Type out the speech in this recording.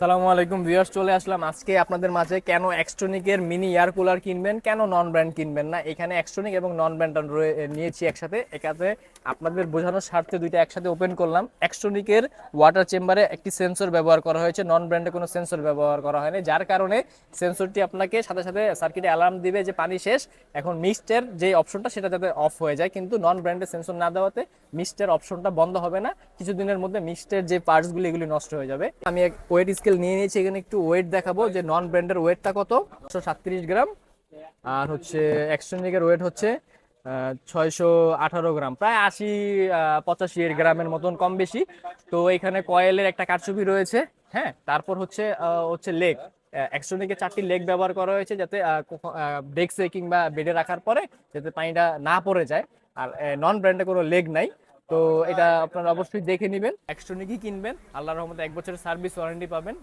আসসালামু আলাইকুম ভিউয়ার্স, চলে আসলাম আজকে আপনাদের মাঝে কেন এক্সট্রনিকের মিনি এয়ার কুলার কিনবেন, কেন নন ব্র্যান্ড কিনবেন না। এখানে এক্সট্রনিক এবং নন ব্র্যান্ড নিয়েছি একসাথে। একাতে আপনাদের বোঝানোর স্বার্থে দুইটা একসাথে ওপেন করলাম। এক্সট্রনিকের ওয়াটার চেম্বারে একটি সেন্সর ব্যবহার করা হয়েছে, নন ব্র্যান্ডে কোনো সেন্সর ব্যবহার করা হয়নি, যার কারণে সেন্সরটি আপনাকে সাথে সাথে সার্কিটে অ্যালার্ম দিবে যে পানি শেষ। এখন মিস্টের যে অপশনটা সেটা যাতে অফ হয়ে যায়, কিন্তু নন ব্র্যান্ডের সেন্সর না দেওয়াতে মিস্টের অপশনটা বন্ধ হবে না। কিছুদিনের মধ্যে মিস্টের যে পার্টসগুলি এগুলি নষ্ট হয়ে যাবে। আমি এক ওয়েট স্কেল নিয়ে নিয়েছি, এখানে একটু ওয়েট দেখাবো যে নন ব্র্যান্ডের ওয়েটটা কত। 137 গ্রাম। আর হচ্ছে এক্সট্রনিকের ওয়েট হচ্ছে 618 গ্রাম, প্রায় 85 85 গ্রামের মতন, কম বেশি। তো এখানে কয়েলের একটা কারচুপি রয়েছে। হ্যাঁ, তারপর হচ্ছে লেগ। এক্সট্রনিকে 4টি লেগ ব্যবহার করা হয়েছে, যাতে ডেস্কে কিংবা বেডে রাখার পরে যাতে পানিটা না পড়ে যায়। আর নন ব্র্যান্ডে কোনো লেগ নাই। তো এটা আপনারা অবশ্যই দেখে নেবেন। এক্সট্রনিকই কিনবেন, আল্লাহর রহমতে 1 বছরের সার্ভিস ওয়ারেন্টি পাবেন।